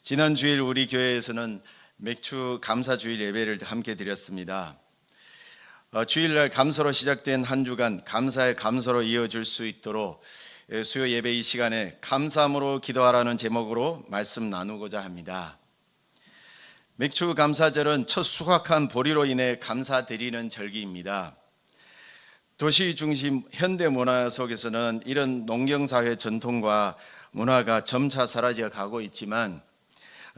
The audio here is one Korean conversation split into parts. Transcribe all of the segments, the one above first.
지난 주일 우리 교회에서는 맥주 감사 주일 예배를 함께 드렸습니다. 주일날 감사로 시작된 한 주간 감사의 감사로 이어질 수 있도록 수요 예배 이 시간에 감사함으로 기도하라는 제목으로 말씀 나누고자 합니다. 맥주 감사절은 첫 수확한 보리로 인해 감사드리는 절기입니다. 도시 중심 현대 문화 속에서는 이런 농경사회 전통과 문화가 점차 사라져 가고 있지만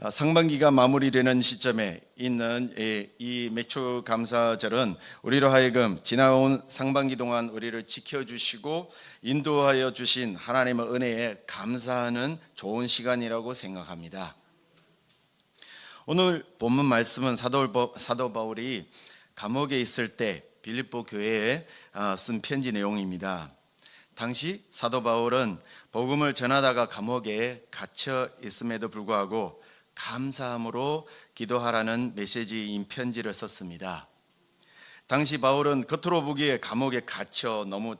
상반기가 마무리되는 시점에 있는 이 맥주 감사절은 우리로 하여금 지나온 상반기 동안 우리를 지켜주시고 인도하여 주신 하나님의 은혜에 감사하는 좋은 시간이라고 생각합니다. 오늘 본문 말씀은 사도 바울이 감옥에 있을 때 빌립보 교회에 쓴 편지 내용입니다. 당시 사도 바울은 복음을 전하다가 감옥에 갇혀 있음에도 불구하고 감사함으로 기도하라는 메시지인 편지를 썼습니다. 당시 바울은 겉으로 보기에 감옥에 갇혀 너무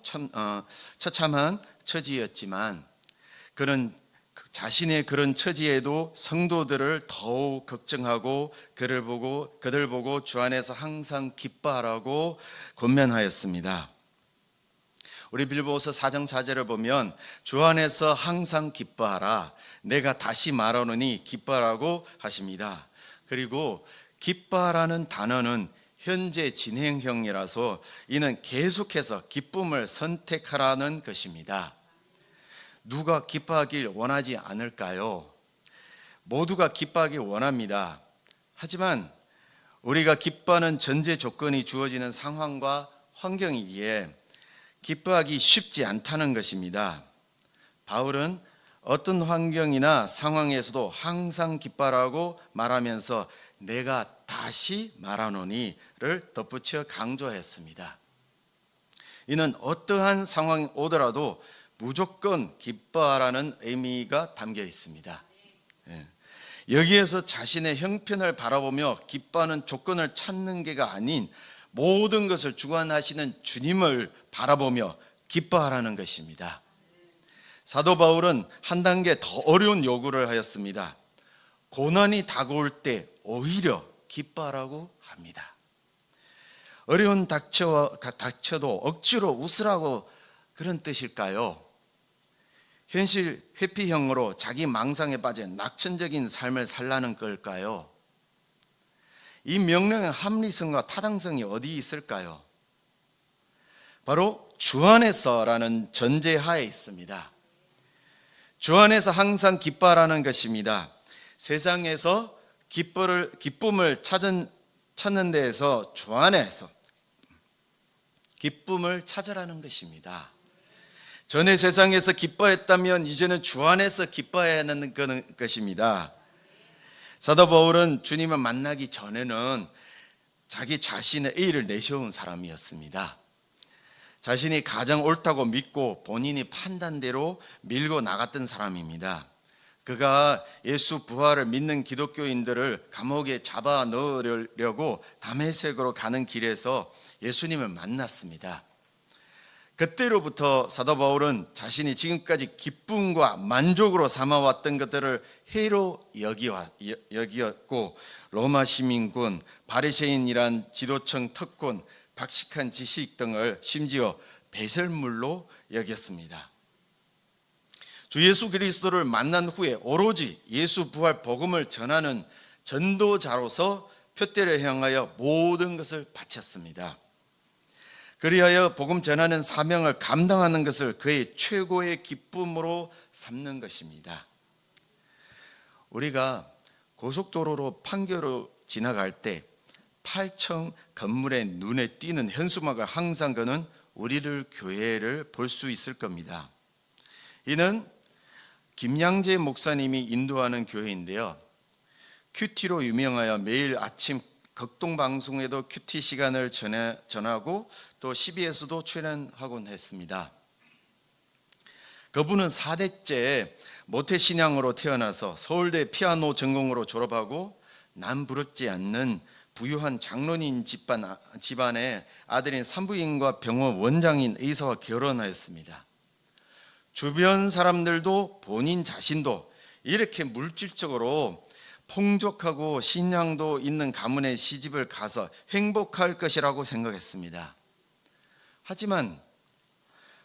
처참한 처지였지만 그는 자신의 그런 처지에도 성도들을 더욱 걱정하고 그들 보고 주 안에서 항상 기뻐하라고 권면하였습니다. 우리 빌립보서 4장 4절을 보면 주 안에서 항상 기뻐하라, 내가 다시 말하노니 기뻐하라고 하십니다. 그리고 기뻐하라는 단어는 현재 진행형이라서 이는 계속해서 기쁨을 선택하라는 것입니다. 누가 기뻐하길 원하지 않을까요? 모두가 기뻐하길 원합니다. 하지만 우리가 기뻐하는 전제 조건이 주어지는 상황과 환경이기에 기뻐하기 쉽지 않다는 것입니다. 바울은 어떤 환경이나 상황에서도 항상 기뻐하라고 말하면서 내가 다시 말하노니를 덧붙여 강조했습니다. 이는 어떠한 상황이 오더라도 무조건 기뻐하라는 의미가 담겨 있습니다. 여기에서 자신의 형편을 바라보며 기뻐하는 조건을 찾는 게가 아닌 모든 것을 주관하시는 주님을 바라보며 기뻐하라는 것입니다. 사도 바울은 한 단계 더 어려운 요구를 하였습니다. 고난이 다가올 때 오히려 기뻐하라고 합니다. 어려운 닥쳐도 억지로 웃으라고 그런 뜻일까요? 현실 회피형으로 자기 망상에 빠져 낙천적인 삶을 살라는 걸까요? 이 명령의 합리성과 타당성이 어디 있을까요? 바로 주 안에서라는 전제하에 있습니다. 주 안에서 항상 기뻐하라는 것입니다. 세상에서 기쁨을 찾는 데에서 주 안에서 기쁨을 찾으라는 것입니다. 전에 세상에서 기뻐했다면 이제는 주 안에서 기뻐해야 하는 것입니다. 사도 바울은 주님을 만나기 전에는 자기 자신의 A를 내세운 사람이었습니다. 자신이 가장 옳다고 믿고 본인이 판단대로 밀고 나갔던 사람입니다. 그가 예수 부활을 믿는 기독교인들을 감옥에 잡아 넣으려고 다메섹으로 가는 길에서 예수님을 만났습니다. 그때로부터 사도 바울은 자신이 지금까지 기쁨과 만족으로 삼아왔던 것들을 해로 여기었고 로마 시민군, 바리새인이란 지도층 특권, 박식한 지식 등을 심지어 배설물로 여겼습니다. 주 예수 그리스도를 만난 후에 오로지 예수 부활 복음을 전하는 전도자로서 표대를 향하여 모든 것을 바쳤습니다. 그리하여 복음 전하는 사명을 감당하는 것을 그의 최고의 기쁨으로 삼는 것입니다. 우리가 고속도로로 판교로 지나갈 때 8층 건물에 눈에 띄는 현수막을 항상 그는 우리를 교회를 볼 수 있을 겁니다. 이는 김양재 목사님이 인도하는 교회인데요. 큐티로 유명하여 매일 아침 극동방송에도 큐티 시간을 전하고 또 CBS도 출연하곤 했습니다. 그분은 4대째 모태신앙으로 태어나서 서울대 피아노 전공으로 졸업하고 남부럽지 않는 부유한 장로님 집안의 아들인 산부인과 병원 원장인 의사와 결혼하였습니다. 주변 사람들도 본인 자신도 이렇게 물질적으로 풍족하고 신앙도 있는 가문에 시집을 가서 행복할 것이라고 생각했습니다. 하지만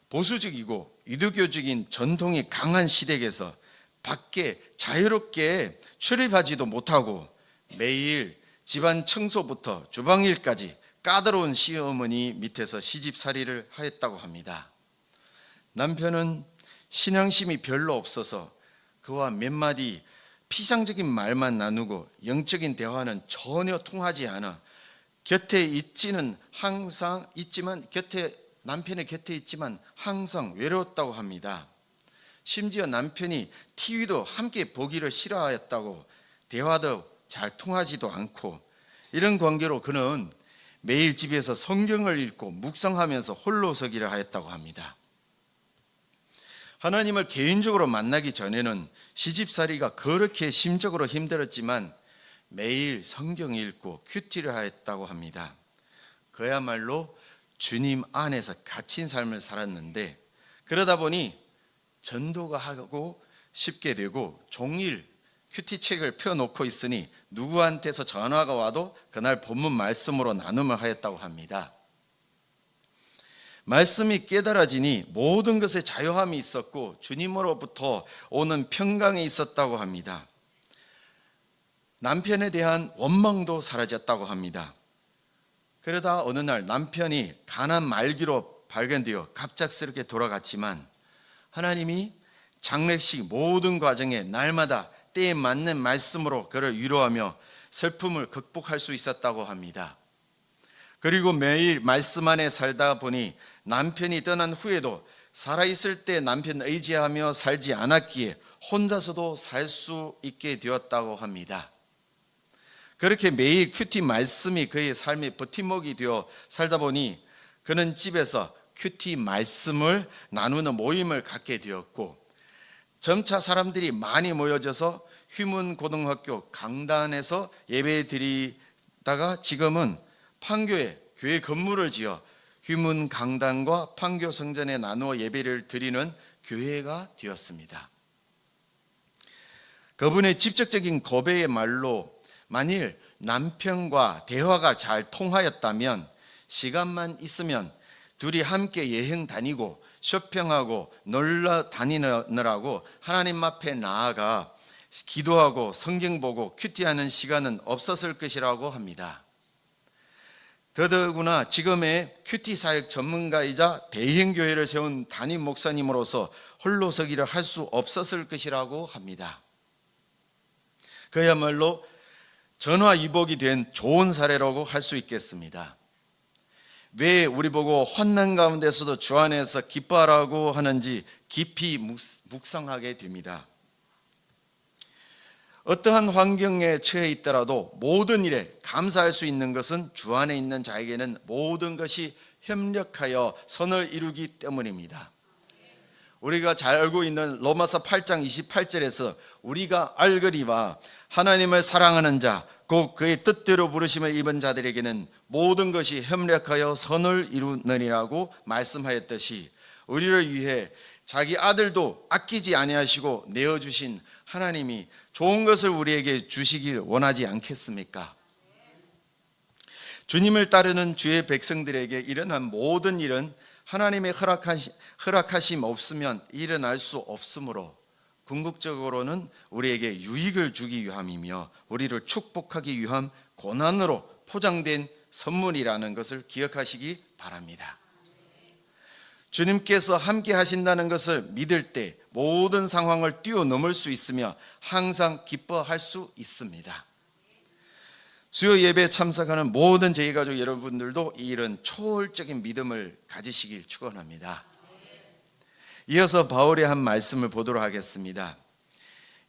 보수적이고 유대교적인 전통이 강한 시댁에서 밖에 자유롭게 출입하지도 못하고 매일 집안 청소부터 주방일까지 까다로운 시어머니 밑에서 시집살이를 하였다고 합니다. 남편은 신앙심이 별로 없어서 그와 몇 마디 피상적인 말만 나누고 영적인 대화는 전혀 통하지 않아 남편의 곁에 있지만 항상 외로웠다고 합니다. 심지어 남편이 TV도 함께 보기를 싫어하였다고, 대화도 잘 통하지도 않고, 이런 관계로 그는 매일 집에서 성경을 읽고 묵상하면서 홀로서기를 하였다고 합니다. 하나님을 개인적으로 만나기 전에는 시집살이가 그렇게 심적으로 힘들었지만 매일 성경 읽고 큐티를 하였다고 합니다. 그야말로 주님 안에서 갇힌 삶을 살았는데, 그러다 보니 전도가 하고 싶게 되고 종일 큐티 책을 펴놓고 있으니 누구한테서 전화가 와도 그날 본문 말씀으로 나눔을 하였다고 합니다. 말씀이 깨달아지니 모든 것에 자유함이 있었고 주님으로부터 오는 평강이 있었다고 합니다. 남편에 대한 원망도 사라졌다고 합니다. 그러다 어느 날 남편이 가난 말기로 발견되어 갑작스럽게 돌아갔지만 하나님이 장례식 모든 과정에 날마다 때에 맞는 말씀으로 그를 위로하며 슬픔을 극복할 수 있었다고 합니다. 그리고 매일 말씀 안에 살다 보니 남편이 떠난 후에도 살아있을 때 남편 의지하며 살지 않았기에 혼자서도 살 수 있게 되었다고 합니다. 그렇게 매일 큐티 말씀이 그의 삶의 버팀목이 되어 살다 보니 그는 집에서 큐티 말씀을 나누는 모임을 갖게 되었고, 점차 사람들이 많이 모여져서 휴문고등학교 강단에서 예배 드리다가 지금은 판교에 교회 건물을 지어 휴문 강단과 판교 성전에 나누어 예배를 드리는 교회가 되었습니다. 그분의 직접적인 고백의 말로 만일 남편과 대화가 잘 통하였다면 시간만 있으면 둘이 함께 여행 다니고 쇼핑하고 놀러 다니느라고 하나님 앞에 나아가 기도하고 성경 보고 큐티하는 시간은 없었을 것이라고 합니다. 더더구나 지금의 큐티 사역 전문가이자 대형교회를 세운 담임 목사님으로서 홀로서기를 할 수 없었을 것이라고 합니다. 그야말로 전화위복이 된 좋은 사례라고 할 수 있겠습니다. 왜 우리 보고 환난 가운데서도 주 안에서 기뻐하라고 하는지 깊이 묵상하게 됩니다. 어떠한 환경에 처해 있더라도 모든 일에 감사할 수 있는 것은 주 안에 있는 자에게는 모든 것이 협력하여 선을 이루기 때문입니다. 우리가 잘 알고 있는 로마서 8장 28절에서 우리가 알거니와 하나님을 사랑하는 자 곧 그의 뜻대로 부르심을 입은 자들에게는 모든 것이 협력하여 선을 이루느니라고 말씀하였듯이 우리를 위해 자기 아들도 아끼지 아니하시고 내어주신 하나님이 좋은 것을 우리에게 주시길 원하지 않겠습니까? 주님을 따르는 주의 백성들에게 일어난 모든 일은 하나님의 허락하심 없으면 일어날 수 없으므로 궁극적으로는 우리에게 유익을 주기 위함이며 우리를 축복하기 위함 고난으로 포장된 선물이라는 것을 기억하시기 바랍니다. 주님께서 함께 하신다는 것을 믿을 때 모든 상황을 뛰어넘을 수 있으며 항상 기뻐할 수 있습니다. 수요 예배에 참석하는 모든 저희 가족 여러분들도 이런 초월적인 믿음을 가지시길 축원합니다. 이어서 바울의 한 말씀을 보도록 하겠습니다.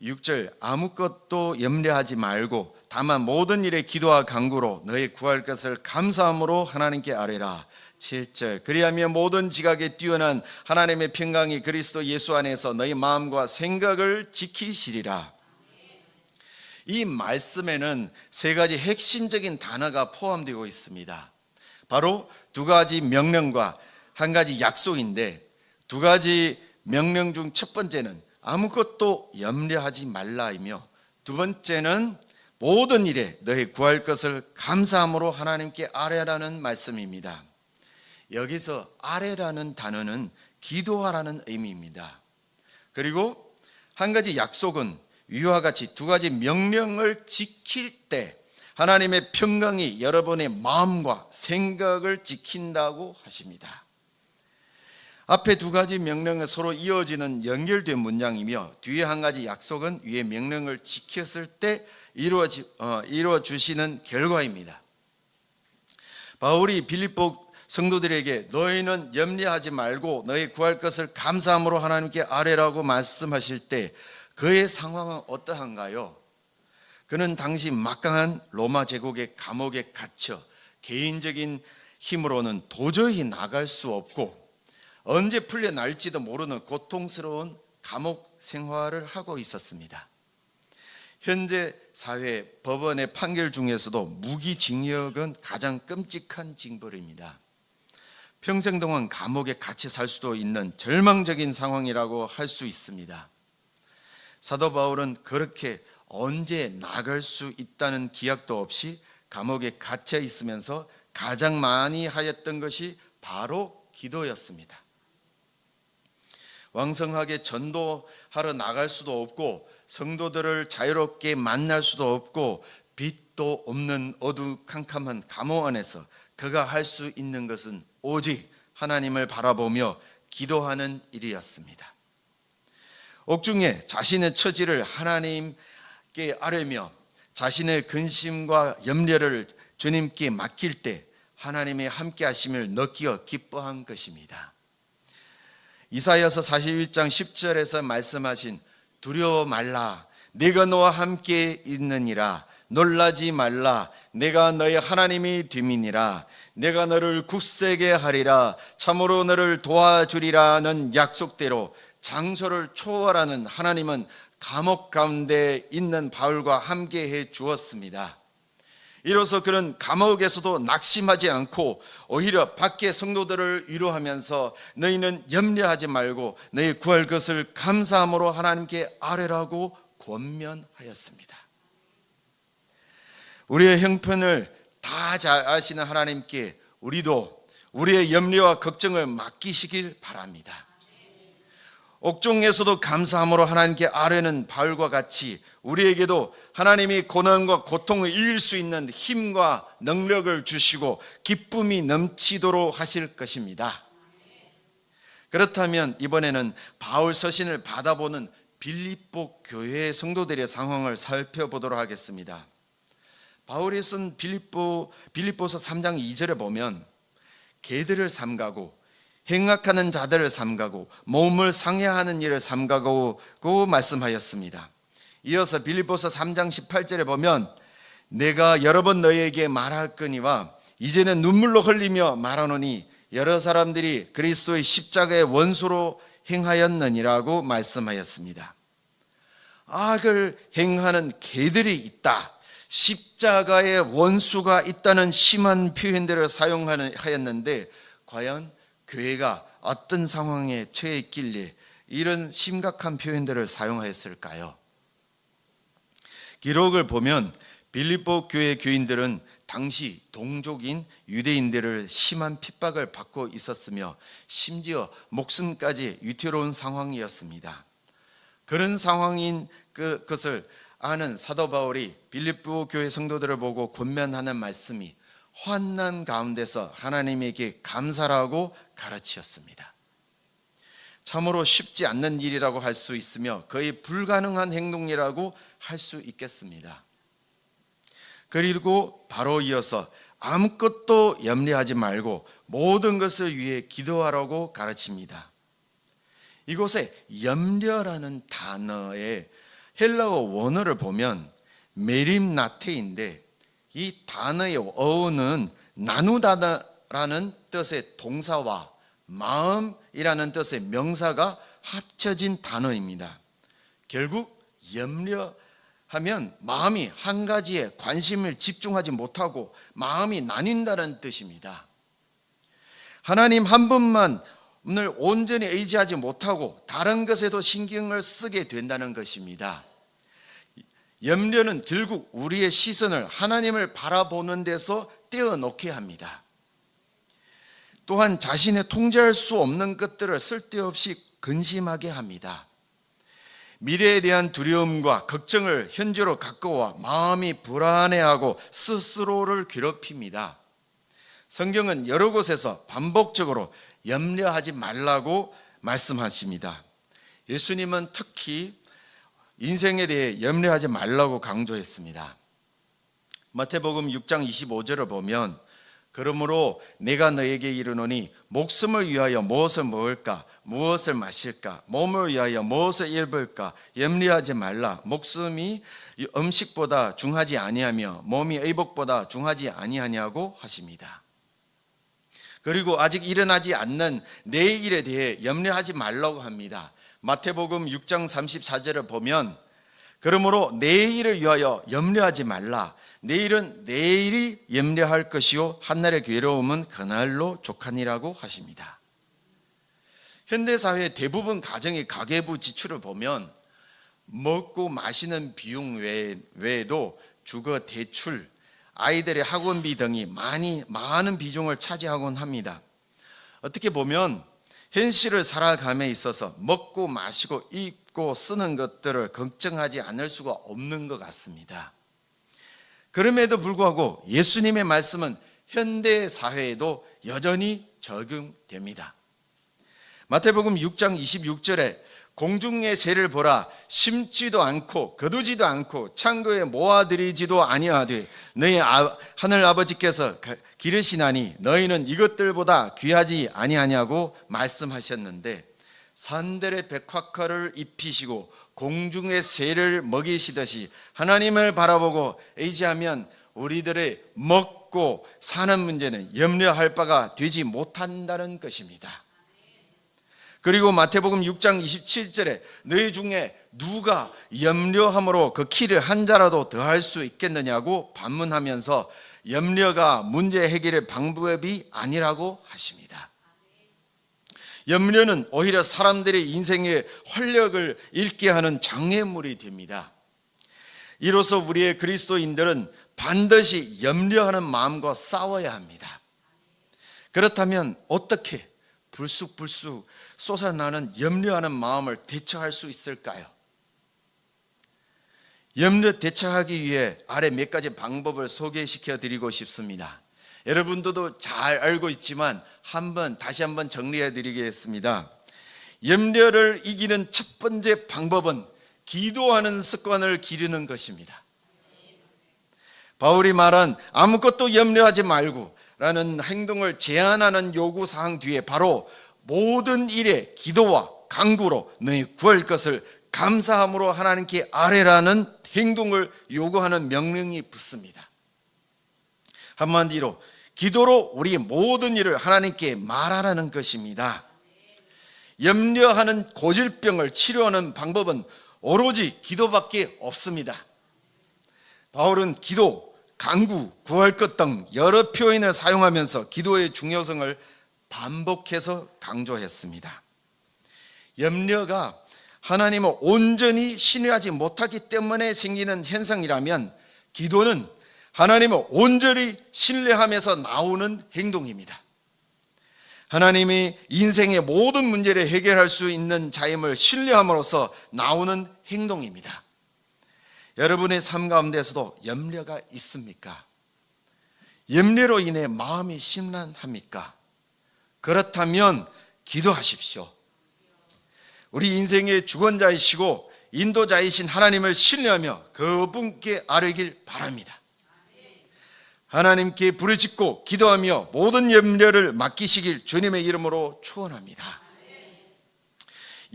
6절 아무것도 염려하지 말고 다만 모든 일에 기도와 간구로 너의 구할 것을 감사함으로 하나님께 아뢰라. 7절 그리하면 모든 지각에 뛰어난 하나님의 평강이 그리스도 예수 안에서 너희 마음과 생각을 지키시리라. 이 말씀에는 세 가지 핵심적인 단어가 포함되어 있습니다. 바로 두 가지 명령과 한 가지 약속인데, 두 가지 명령 중 첫 번째는 아무것도 염려하지 말라이며 두 번째는 모든 일에 너희 구할 것을 감사함으로 하나님께 아뢰라는 말씀입니다. 여기서 아뢰라는 단어는 기도하라는 의미입니다. 그리고 한 가지 약속은 위와 같이 두 가지 명령을 지킬 때 하나님의 평강이 여러분의 마음과 생각을 지킨다고 하십니다. 앞에 두 가지 명령은 서로 이어지는 연결된 문장이며 뒤에 한 가지 약속은 위의 명령을 지켰을 때 이루어 주시는 결과입니다. 바울이 빌립보 성도들에게 너희는 염려하지 말고 너희 구할 것을 감사함으로 하나님께 아뢰라고 말씀하실 때 그의 상황은 어떠한가요? 그는 당시 막강한 로마 제국의 감옥에 갇혀 개인적인 힘으로는 도저히 나갈 수 없고 언제 풀려날지도 모르는 고통스러운 감옥 생활을 하고 있었습니다. 현재 사회 법원의 판결 중에서도 무기징역은 가장 끔찍한 징벌입니다. 평생 동안 감옥에 갇혀 살 수도 있는 절망적인 상황이라고 할 수 있습니다. 사도 바울은 그렇게 언제 나갈 수 있다는 기약도 없이 감옥에 갇혀 있으면서 가장 많이 하였던 것이 바로 기도였습니다. 왕성하게 전도하러 나갈 수도 없고 성도들을 자유롭게 만날 수도 없고 빛도 없는 어두컴컴한 감옥 안에서 그가 할 수 있는 것은 오직 하나님을 바라보며 기도하는 일이었습니다. 옥중에 자신의 처지를 하나님께 아뢰며 자신의 근심과 염려를 주님께 맡길 때 하나님의 함께 하심을 느끼어 기뻐한 것입니다. 이사야서 41장 10절에서 말씀하신 두려워 말라 내가 너와 함께 있느니라 놀라지 말라 내가 너의 하나님이 됨이니라 내가 너를 굳세게 하리라 참으로 너를 도와주리라는 약속대로 장소를 초월하는 하나님은 감옥 가운데 있는 바울과 함께 해 주었습니다. 이로써 그는 감옥에서도 낙심하지 않고 오히려 밖에 성도들을 위로하면서 너희는 염려하지 말고 너희 구할 것을 감사함으로 하나님께 아뢰라고 권면하였습니다. 우리의 형편을 다 잘 아시는 하나님께 우리도 우리의 염려와 걱정을 맡기시길 바랍니다. 옥중에서도 감사함으로 하나님께 아뢰는 바울과 같이 우리에게도 하나님이 고난과 고통을 이길 수 있는 힘과 능력을 주시고 기쁨이 넘치도록 하실 것입니다. 그렇다면 이번에는 바울 서신을 받아보는 빌립보 교회의 성도들의 상황을 살펴보도록 하겠습니다. 바울이 쓴 빌립보서 3장 2절에 보면 개들을 삼가고 행악하는 자들을 삼가고 몸을 상해하는 일을 삼가고 말씀하였습니다. 이어서 빌립보서 3장 18절에 보면 내가 여러 번 너희에게 말할거니와 이제는 눈물로 흘리며 말하노니 여러 사람들이 그리스도의 십자가의 원수로 행하였느니라고 말씀하였습니다. 악을 행하는 개들이 있다, 십자가의 원수가 있다는 심한 표현들을 사용하였는데 과연 교회가 어떤 상황에 처해 있길래 이런 심각한 표현들을 사용하였을까요? 기록을 보면 빌립보 교회 교인들은 당시 동족인 유대인들을 심한 핍박을 받고 있었으며 심지어 목숨까지 위태로운 상황이었습니다. 그런 상황인 그것을 아는 사도 바울이 빌립보 교회 성도들을 보고 권면하는 말씀이 환난 가운데서 하나님에게 감사라고 가르치었습니다. 참으로 쉽지 않는 일이라고 할 수 있으며 거의 불가능한 행동이라고 할 수 있겠습니다. 그리고 바로 이어서 아무것도 염려하지 말고 모든 것을 위해 기도하라고 가르칩니다. 이곳에 염려라는 단어의 헬라어 원어를 보면 메림나테인데 이 단어의 어원은 나누다라는 뜻의 동사와 마음이라는 뜻의 명사가 합쳐진 단어입니다. 결국 염려하면 마음이 한 가지에 관심을 집중하지 못하고 마음이 나뉜다는 뜻입니다. 하나님 한 분만을 온전히 의지하지 못하고 다른 것에도 신경을 쓰게 된다는 것입니다. 염려는 결국 우리의 시선을 하나님을 바라보는 데서 떼어놓게 합니다. 또한 자신의 통제할 수 없는 것들을 쓸데없이 근심하게 합니다. 미래에 대한 두려움과 걱정을 현재로 갖고 와 마음이 불안해하고 스스로를 괴롭힙니다. 성경은 여러 곳에서 반복적으로 염려하지 말라고 말씀하십니다. 예수님은 특히 인생에 대해 염려하지 말라고 강조했습니다. 마태복음 6장 25절을 보면 그러므로 내가 너에게 이르노니 목숨을 위하여 무엇을 먹을까 무엇을 마실까 몸을 위하여 무엇을 입을까 염려하지 말라. 목숨이 음식보다 중하지 아니하며 몸이 의복보다 중하지 아니하냐고 하십니다. 그리고 아직 일어나지 않는 내일에 대해 염려하지 말라고 합니다. 마태복음 6장 34절을 보면 그러므로 내일을 위하여 염려하지 말라. 내일은 내일이 염려할 것이요 한날의 괴로움은 그날로 족하니라고 하십니다. 현대사회 대부분 가정의 가계부 지출을 보면 먹고 마시는 비용 외에도 주거 대출, 아이들의 학원비 등이 많은 비중을 차지하곤 합니다. 어떻게 보면 현실을 살아감에 있어서 먹고 마시고 입고 쓰는 것들을 걱정하지 않을 수가 없는 것 같습니다. 그럼에도 불구하고 예수님의 말씀은 현대 사회에도 여전히 적용됩니다. 마태복음 6장 26절에 공중의 새를 보라 심지도 않고 거두지도 않고 창고에 모아들이지도 아니하되 너희 하늘 아버지께서 기르시나니 너희는 이것들보다 귀하지 아니하냐고 말씀하셨는데 산들의 백화과를 입히시고 공중의 새를 먹이시듯이 하나님을 바라보고 의지하면 우리들의 먹고 사는 문제는 염려할 바가 되지 못한다는 것입니다. 그리고 마태복음 6장 27절에 너희 중에 누가 염려함으로 그 키를 한 자라도 더할 수 있겠느냐고 반문하면서 염려가 문제 해결의 방법이 아니라고 하십니다. 염려는 오히려 사람들의 인생의 활력을 잃게 하는 장애물이 됩니다. 이로써 우리의 그리스도인들은 반드시 염려하는 마음과 싸워야 합니다. 그렇다면 어떻게 불쑥불쑥 솟아나는 염려하는 마음을 대처할 수 있을까요? 염려 대처하기 위해 아래 몇 가지 방법을 소개시켜 드리고 싶습니다. 여러분들도 잘 알고 있지만 다시 한번 정리해 드리겠습니다. 염려를 이기는 첫 번째 방법은 기도하는 습관을 기르는 것입니다. 바울이 말한 아무것도 염려하지 말고 라는 행동을 제안하는 요구사항 뒤에 바로 모든 일에 기도와 간구로 너희 구할 것을 감사함으로 하나님께 아뢰라는 행동을 요구하는 명령이 붙습니다. 한마디로 기도로 우리 모든 일을 하나님께 말하라는 것입니다. 염려하는 고질병을 치료하는 방법은 오로지 기도밖에 없습니다. 바울은 기도, 간구, 구할 것 등 여러 표현을 사용하면서 기도의 중요성을 반복해서 강조했습니다. 염려가 하나님을 온전히 신뢰하지 못하기 때문에 생기는 현상이라면 기도는 하나님을 온전히 신뢰하면서 나오는 행동입니다. 하나님이 인생의 모든 문제를 해결할 수 있는 자임을 신뢰함으로써 나오는 행동입니다. 여러분의 삶 가운데서도 염려가 있습니까? 염려로 인해 마음이 심란합니까? 그렇다면 기도하십시오. 우리 인생의 주권자이시고 인도자이신 하나님을 신뢰하며 그분께 아뢰길 바랍니다. 하나님께 부르짖고 기도하며 모든 염려를 맡기시길 주님의 이름으로 축원합니다.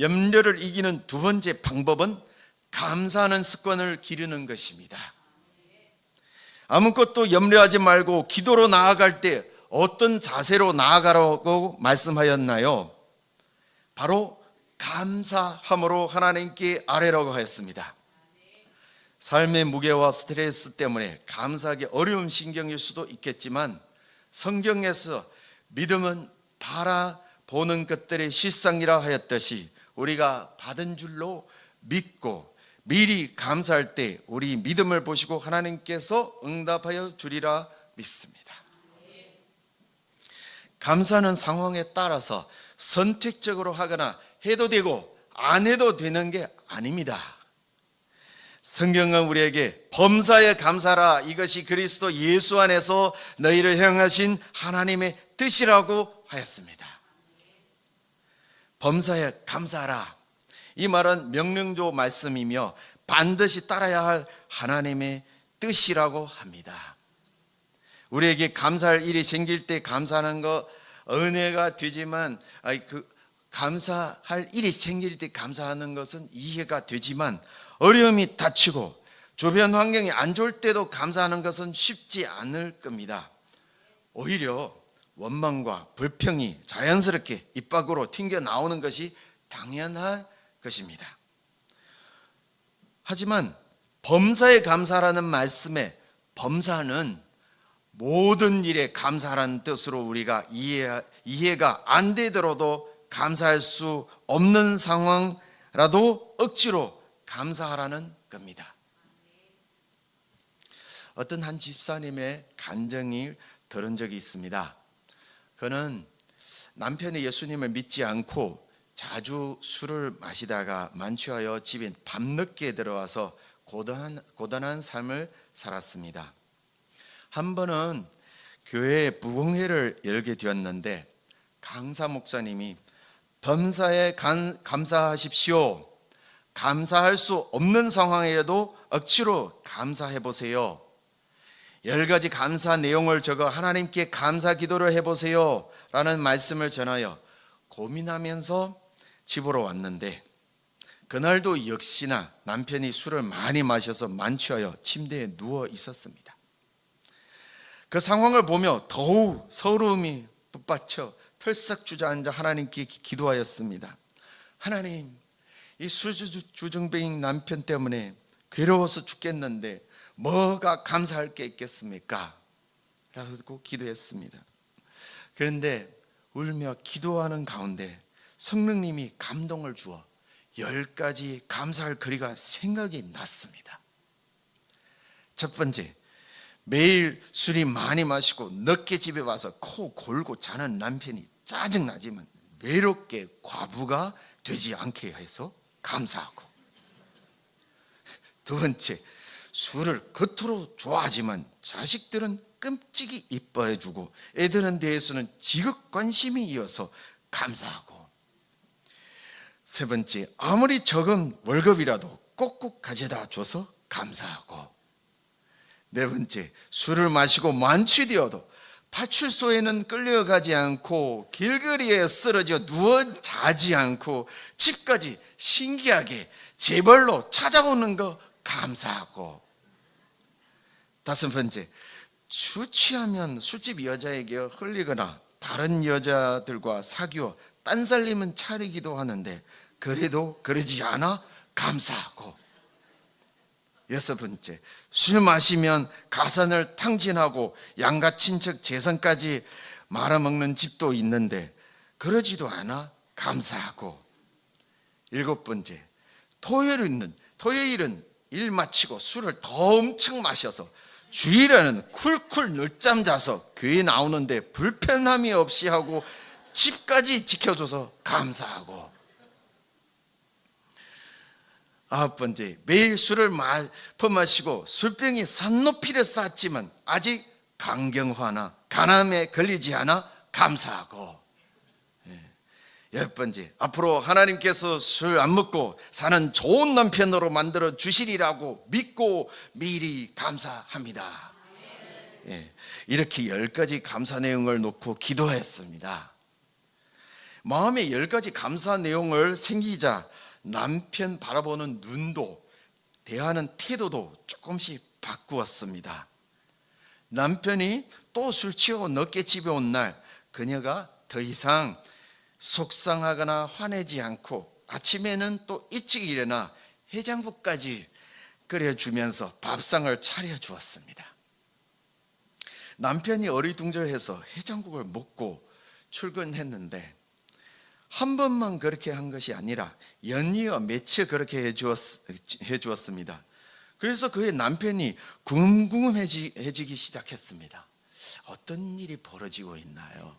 염려를 이기는 두 번째 방법은 감사하는 습관을 기르는 것입니다. 아무것도 염려하지 말고 기도로 나아갈 때 어떤 자세로 나아가라고 말씀하였나요? 바로 감사함으로 하나님께 아뢰라고 하였습니다. 삶의 무게와 스트레스 때문에 감사하기 어려운 신경일 수도 있겠지만 성경에서 믿음은 바라보는 것들의 실상이라 하였듯이 우리가 받은 줄로 믿고 미리 감사할 때 우리 믿음을 보시고 하나님께서 응답하여 주리라 믿습니다. 감사는 상황에 따라서 선택적으로 하거나 해도 되고 안 해도 되는 게 아닙니다. 성경은 우리에게 범사에 감사하라, 이것이 그리스도 예수 안에서 너희를 향하신 하나님의 뜻이라고 하였습니다. 범사에 감사하라, 이 말은 명령조 말씀이며 반드시 따라야 할 하나님의 뜻이라고 합니다. 우리에게 감사할 일이 생길 때 감사하는 거 은혜가 되지만, 감사할 일이 생길 때 감사하는 것은 이해가 되지만, 어려움이 닥치고 주변 환경이 안 좋을 때도 감사하는 것은 쉽지 않을 겁니다. 오히려 원망과 불평이 자연스럽게 입 밖으로 튕겨 나오는 것이 당연한 것입니다. 하지만 범사에 감사라는 말씀에 범사는 모든 일에 감사라는 뜻으로 우리가 이해가 안 되더라도 감사할 수 없는 상황라도 억지로 감사하라는 겁니다. 어떤 한 집사님의 간증을 들은 적이 있습니다. 그는 남편이 예수님을 믿지 않고 자주 술을 마시다가 만취하여 집에 밤늦게 들어와서 고단한 삶을 살았습니다. 한 번은 교회에 부흥회를 열게 되었는데 강사 목사님이 범사에 감사하십시오, 감사할 수 없는 상황이라도 억지로 감사해 보세요, 10가지 감사 내용을 적어 하나님께 감사 기도를 해보세요 라는 말씀을 전하여 고민하면서 집으로 왔는데, 그날도 역시나 남편이 술을 많이 마셔서 만취하여 침대에 누워 있었습니다. 그 상황을 보며 더욱 서러움이 붙받쳐 털썩 주저앉아 하나님께 기도하였습니다. 하나님, 이 술주정뱅이 남편 때문에 괴로워서 죽겠는데 뭐가 감사할 게 있겠습니까? 라고 기도했습니다. 그런데 울며 기도하는 가운데 성령님이 감동을 주어 10가지 감사할 거리가 생각이 났습니다. 첫 번째, 매일 술이 많이 마시고 늦게 집에 와서 코 골고 자는 남편이 짜증나지만 외롭게 과부가 되지 않게 해서 감사하고, 두 번째, 술을 겉으로 좋아하지만 자식들은 끔찍이 이뻐해주고 애들은 대해서는 지극 관심이 이어서 감사하고, 세 번째, 아무리 적은 월급이라도 꼭꼭 가져다 줘서 감사하고, 네 번째, 술을 마시고 만취되어도 파출소에는 끌려가지 않고 길거리에 쓰러져 누워 자지 않고 집까지 신기하게 제발로 찾아오는 거 감사하고, 다섯 번째, 취하면 술집 여자에게 흘리거나 다른 여자들과 사귀어 딴살림은 차리기도 하는데 그래도 그러지 않아 감사하고, 여섯 번째, 술 마시면 가산을 탕진하고 양가 친척 재산까지 말아먹는 집도 있는데 그러지도 않아 감사하고, 일곱 번째, 토요일은 일 마치고 술을 더 엄청 마셔서 주일에는 쿨쿨 늦잠 자서 교회 나오는데 불편함이 없이 하고 집까지 지켜줘서 감사하고, 아홉 번째, 매일 술을 퍼마시고 술병이 산높이를 쌓았지만 아직 강경화나 간암에 걸리지 않아 감사하고, 열 번째, 앞으로 하나님께서 술 안 먹고 사는 좋은 남편으로 만들어 주시리라고 믿고 미리 감사합니다. 이렇게 10가지 감사 내용을 놓고 기도했습니다. 마음에 10가지 감사 내용을 생기자 남편 바라보는 눈도 대하는 태도도 조금씩 바꾸었습니다. 남편이 또 술 취하고 늦게 집에 온 날 그녀가 더 이상 속상하거나 화내지 않고 아침에는 또 일찍 일어나 해장국까지 끓여주면서 밥상을 차려주었습니다. 남편이 어리둥절해서 해장국을 먹고 출근했는데 한 번만 그렇게 한 것이 아니라 연이어 며칠 그렇게 해주었습니다. 그래서 그의 남편이 궁금해지기 시작했습니다. 어떤 일이 벌어지고 있나요?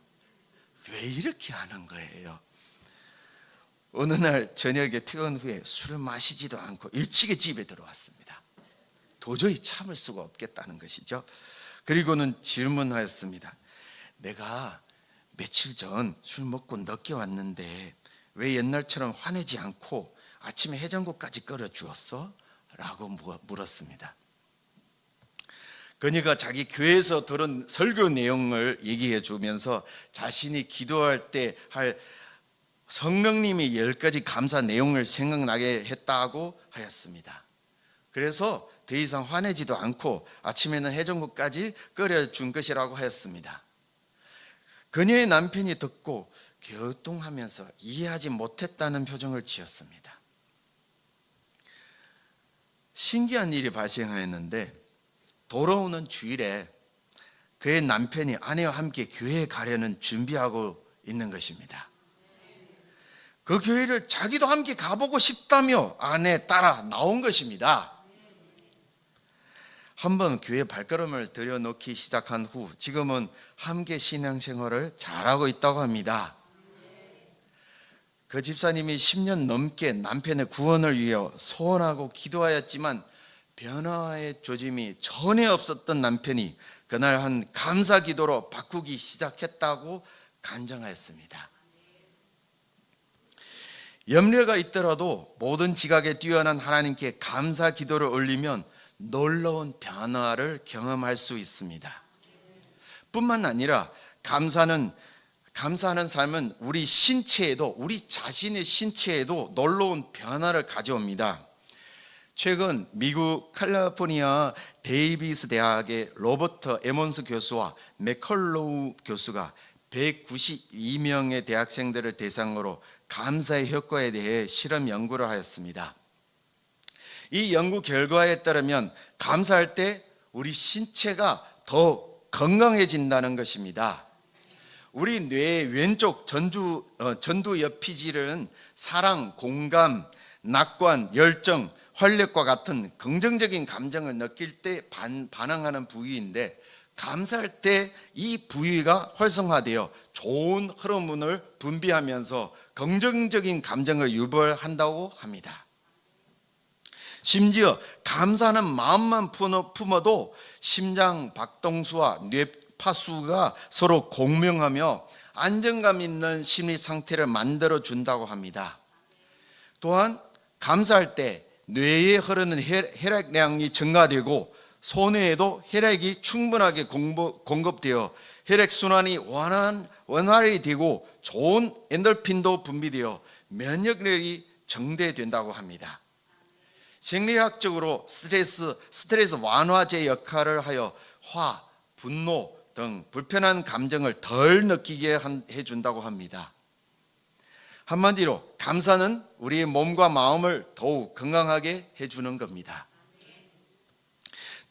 왜 이렇게 하는 거예요? 어느 날 저녁에 퇴근 후에 술을 마시지도 않고 일찍이 집에 들어왔습니다. 도저히 참을 수가 없겠다는 것이죠. 그리고는 질문하였습니다. 내가 며칠 전 술 먹고 늦게 왔는데 왜 옛날처럼 화내지 않고 아침에 해장국까지 끓여 주었어? 라고 물었습니다. 그녀가 자기 교회에서 들은 설교 내용을 얘기해 주면서 자신이 기도할 때 할 성령님이 10가지 감사 내용을 생각나게 했다고 하였습니다. 그래서 더 이상 화내지도 않고 아침에는 해장국까지 끓여준 것이라고 하였습니다. 그녀의 남편이 듣고 갸우뚱하면서 이해하지 못했다는 표정을 지었습니다. 신기한 일이 발생하였는데 돌아오는 주일에 그의 남편이 아내와 함께 교회에 가려는 준비하고 있는 것입니다. 그 교회를 자기도 함께 가보고 싶다며 아내 따라 나온 것입니다. 한번 교회 발걸음을 들여놓기 시작한 후 지금은 함께 신앙생활을 잘하고 있다고 합니다. 그 집사님이 10년 넘게 남편의 구원을 위해 소원하고 기도하였지만 변화의 조짐이 전혀 없었던 남편이 그날 한 감사 기도로 바꾸기 시작했다고 간증하였습니다. 염려가 있더라도 모든 지각에 뛰어난 하나님께 감사 기도를 올리면 놀라운 변화를 경험할 수 있습니다. 뿐만 아니라 감사하는 삶은 우리 신체에도, 우리 자신의 신체에도 놀라운 변화를 가져옵니다. 최근 미국 캘리포니아 데이비스 대학의 로버트 에몬스 교수와 맥컬로우 교수가 192명의 대학생들을 대상으로 감사의 효과에 대해 실험 연구를 하였습니다. 이 연구 결과에 따르면 감사할 때 우리 신체가 더 건강해진다는 것입니다. 우리 뇌의 왼쪽 전두엽피질은 사랑, 공감, 낙관, 열정, 활력과 같은 긍정적인 감정을 느낄 때 반응하는 부위인데 감사할 때 이 부위가 활성화되어 좋은 호르몬을 분비하면서 긍정적인 감정을 유발한다고 합니다. 심지어 감사하는 마음만 품어도 심장 박동수와 뇌파수가 서로 공명하며 안정감 있는 심리 상태를 만들어 준다고 합니다. 또한 감사할 때 뇌에 흐르는 혈액량이 증가되고 소뇌에도 혈액이 충분하게 공급되어 혈액순환이 원활히 되고 좋은 엔돌핀도 분비되어 면역력이 증대된다고 합니다. 생리학적으로 스트레스 완화제 역할을 하여 화, 분노 등 불편한 감정을 덜 느끼게 해준다고 합니다. 한마디로 감사는 우리의 몸과 마음을 더욱 건강하게 해주는 겁니다.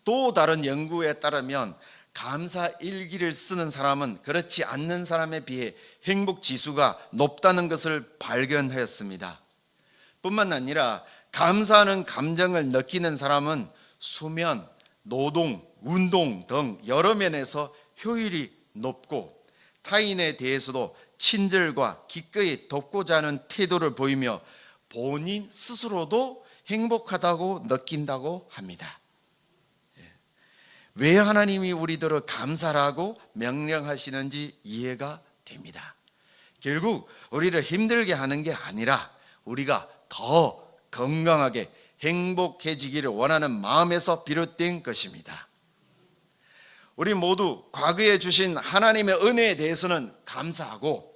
또 다른 연구에 따르면 감사 일기를 쓰는 사람은 그렇지 않는 사람에 비해 행복 지수가 높다는 것을 발견하였습니다. 뿐만 아니라 감사하는 감정을 느끼는 사람은 수면, 노동, 운동 등 여러 면에서 효율이 높고 타인에 대해서도 친절과 기꺼이 돕고자 하는 태도를 보이며 본인 스스로도 행복하다고 느낀다고 합니다. 왜 하나님이 우리들을 감사라고 명령하시는지 이해가 됩니다. 결국 우리를 힘들게 하는 게 아니라 우리가 더 건강하게 행복해지기를 원하는 마음에서 비롯된 것입니다. 우리 모두 과거에 주신 하나님의 은혜에 대해서는 감사하고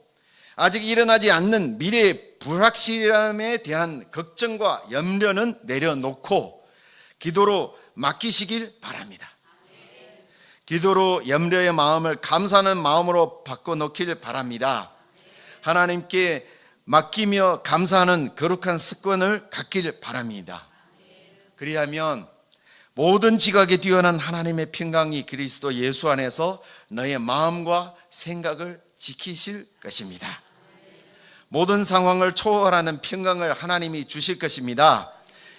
아직 일어나지 않는 미래의 불확실함에 대한 걱정과 염려는 내려놓고 기도로 맡기시길 바랍니다. 기도로 염려의 마음을 감사하는 마음으로 바꿔놓길 바랍니다. 하나님께 맡기며 감사하는 거룩한 습관을 갖길 바랍니다. 그리하면 모든 지각에 뛰어난 하나님의 평강이 그리스도 예수 안에서 너의 마음과 생각을 지키실 것입니다. 모든 상황을 초월하는 평강을 하나님이 주실 것입니다.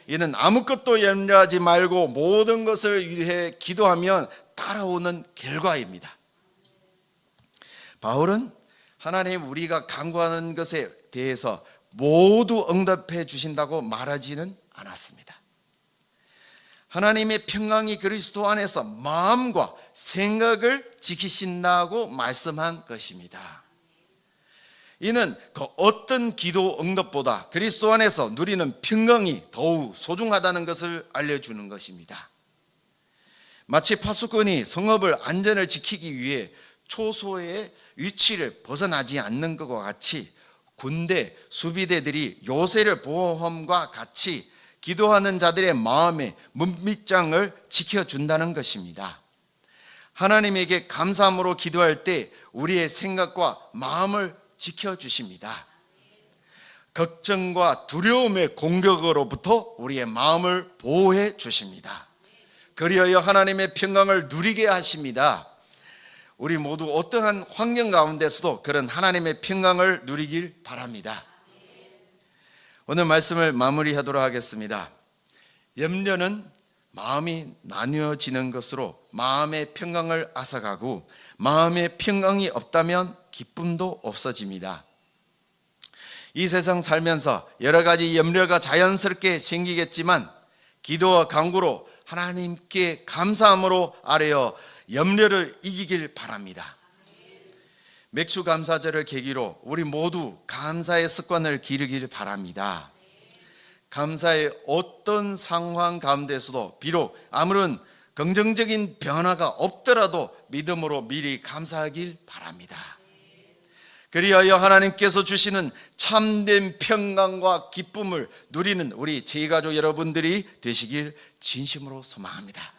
이는 아무것도 염려하지 말고 모든 것을 위해 기도하면 따라오는 결과입니다. 바울은 하나님 우리가 간구하는 것에 대해서 모두 응답해 주신다고 말하지는 않았습니다. 하나님의 평강이 그리스도 안에서 마음과 생각을 지키신다고 말씀한 것입니다. 이는 그 어떤 기도 응답보다 그리스도 안에서 누리는 평강이 더욱 소중하다는 것을 알려주는 것입니다. 마치 파수꾼이 성읍을 안전을 지키기 위해 초소의 위치를 벗어나지 않는 것과 같이 군대, 수비대들이 요새를 보호함과 같이 기도하는 자들의 마음의 문밑장을 지켜준다는 것입니다. 하나님에게 감사함으로 기도할 때 우리의 생각과 마음을 지켜주십니다. 걱정과 두려움의 공격으로부터 우리의 마음을 보호해 주십니다. 그리하여 하나님의 평강을 누리게 하십니다. 우리 모두 어떠한 환경 가운데서도 그런 하나님의 평강을 누리길 바랍니다. 오늘 말씀을 마무리하도록 하겠습니다. 염려는 마음이 나뉘어지는 것으로 마음의 평강을 앗아가고 마음의 평강이 없다면 기쁨도 없어집니다. 이 세상 살면서 여러 가지 염려가 자연스럽게 생기겠지만 기도와 간구로 하나님께 감사함으로 아뢰어 염려를 이기길 바랍니다. 맥주 감사절을 계기로 우리 모두 감사의 습관을 기르길 바랍니다. 감사의 어떤 상황 가운데서도 비록 아무런 긍정적인 변화가 없더라도 믿음으로 미리 감사하길 바랍니다. 그리하여 하나님께서 주시는 참된 평강과 기쁨을 누리는 우리 제가족 여러분들이 되시길 진심으로 소망합니다.